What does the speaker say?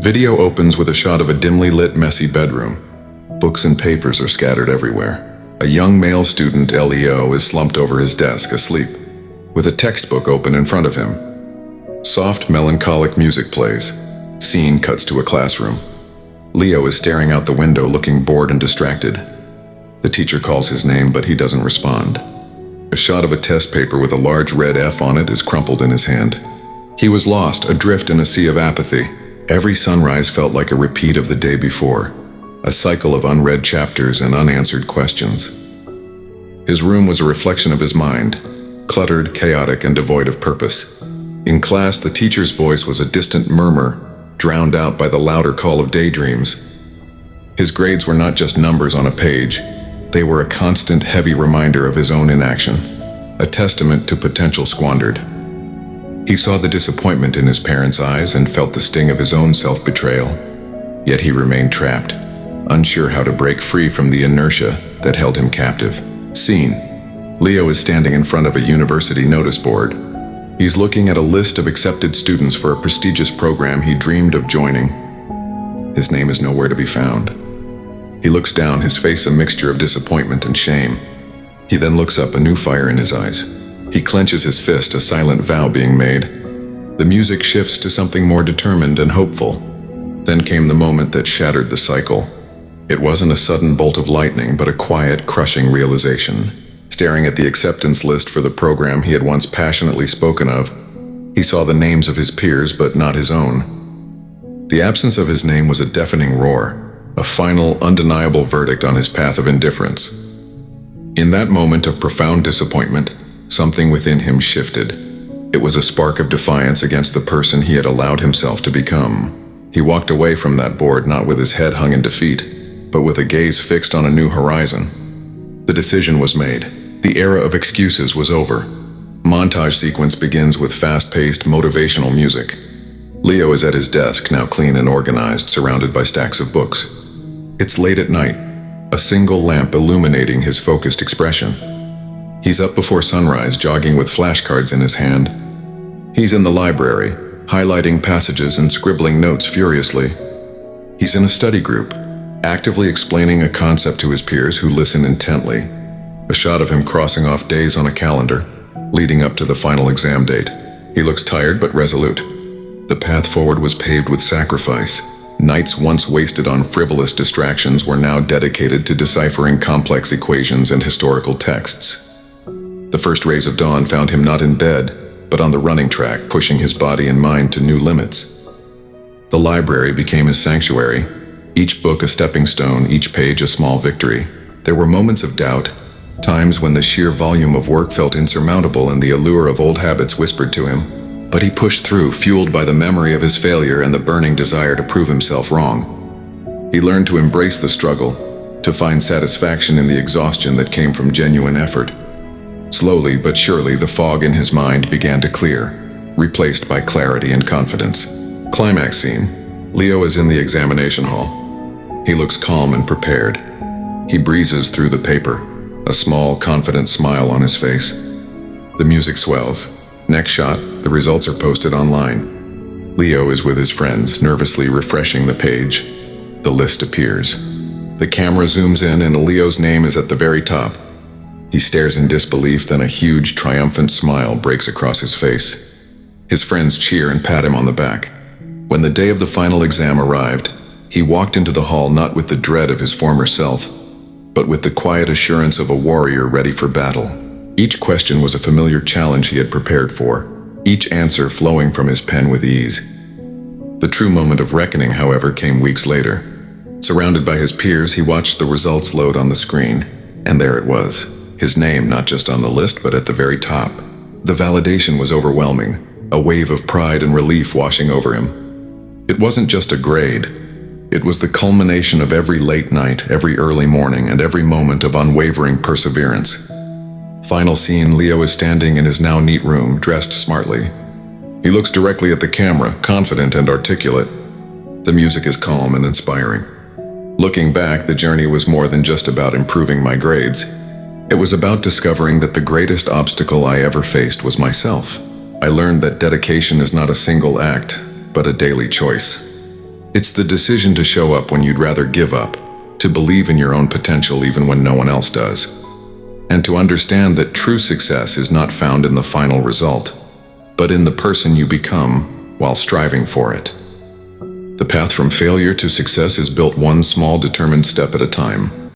Video opens with a shot of a dimly lit, messy bedroom. Books and papers are scattered everywhere. A young male student, Leo, is slumped over his desk, asleep, with a textbook open in front of him. Soft, melancholic music plays. Scene cuts to a classroom. Leo is staring out the window, looking bored and distracted. The teacher calls his name, but he doesn't respond. A shot of a test paper with a large red F on it is crumpled in his hand. He was lost, adrift in a sea of apathy. Every sunrise felt like a repeat of the day before, a cycle of unread chapters and unanswered questions. His room was a reflection of his mind, cluttered, chaotic, and devoid of purpose. In class, the teacher's voice was a distant murmur, drowned out by the louder call of daydreams. His grades were not just numbers on a page. They were a constant, heavy reminder of his own inaction, a testament to potential squandered. He saw the disappointment in his parents' eyes and felt the sting of his own self-betrayal. Yet he remained trapped, unsure how to break free from the inertia that held him captive. Scene. Leo is standing in front of a university notice board. He's looking at a list of accepted students for a prestigious program he dreamed of joining. His name is nowhere to be found. He looks down, his face a mixture of disappointment and shame. He then looks up, a new fire in his eyes. He clenches his fist, a silent vow being made. The music shifts to something more determined and hopeful. Then came the moment that shattered the cycle. It wasn't a sudden bolt of lightning, but a quiet, crushing realization. Staring at the acceptance list for the program he had once passionately spoken of, he saw the names of his peers, but not his own. The absence of his name was a deafening roar, a final, undeniable verdict on his path of indifference. In that moment of profound disappointment, something within him shifted. It was a spark of defiance against the person he had allowed himself to become. He walked away from that board not with his head hung in defeat, but with a gaze fixed on a new horizon. The decision was made. The era of excuses was over. Montage sequence begins with fast-paced, motivational music. Leo is at his desk, now clean and organized, surrounded by stacks of books. It's late at night, a single lamp illuminating his focused expression. He's up before sunrise, jogging with flashcards in his hand. He's in the library, highlighting passages and scribbling notes furiously. He's in a study group, actively explaining a concept to his peers who listen intently. A shot of him crossing off days on a calendar, leading up to the final exam date. He looks tired but resolute. The path forward was paved with sacrifice. Nights once wasted on frivolous distractions were now dedicated to deciphering complex equations and historical texts. The first rays of dawn found him not in bed, but on the running track, pushing his body and mind to new limits. The library became his sanctuary, each book a stepping stone, each page a small victory. There were moments of doubt, times when the sheer volume of work felt insurmountable and the allure of old habits whispered to him. But he pushed through, fueled by the memory of his failure and the burning desire to prove himself wrong. He learned to embrace the struggle, to find satisfaction in the exhaustion that came from genuine effort. Slowly but surely, the fog in his mind began to clear, replaced by clarity and confidence. Climax scene. Leo is in the examination hall. He looks calm and prepared. He breezes through the paper, a small, confident smile on his face. The music swells. Next shot, the results are posted online. Leo is with his friends, nervously refreshing the page. The list appears. The camera zooms in and Leo's name is at the very top. He stares in disbelief, then a huge, triumphant smile breaks across his face. His friends cheer and pat him on the back. When the day of the final exam arrived, he walked into the hall not with the dread of his former self, but with the quiet assurance of a warrior ready for battle. Each question was a familiar challenge he had prepared for, each answer flowing from his pen with ease. The true moment of reckoning, however, came weeks later. Surrounded by his peers, he watched the results load on the screen, and there it was. His name not just on the list, but at the very top. The validation was overwhelming, a wave of pride and relief washing over him. It wasn't just a grade. It was the culmination of every late night, every early morning, and every moment of unwavering perseverance. Final scene, Leo is standing in his now neat room, dressed smartly. He looks directly at the camera, confident and articulate. The music is calm and inspiring. Looking back, the journey was more than just about improving my grades. It was about discovering that the greatest obstacle I ever faced was myself. I learned that dedication is not a single act, but a daily choice. It's the decision to show up when you'd rather give up, to believe in your own potential even when no one else does, and to understand that true success is not found in the final result, but in the person you become while striving for it. The path from failure to success is built one small determined step at a time.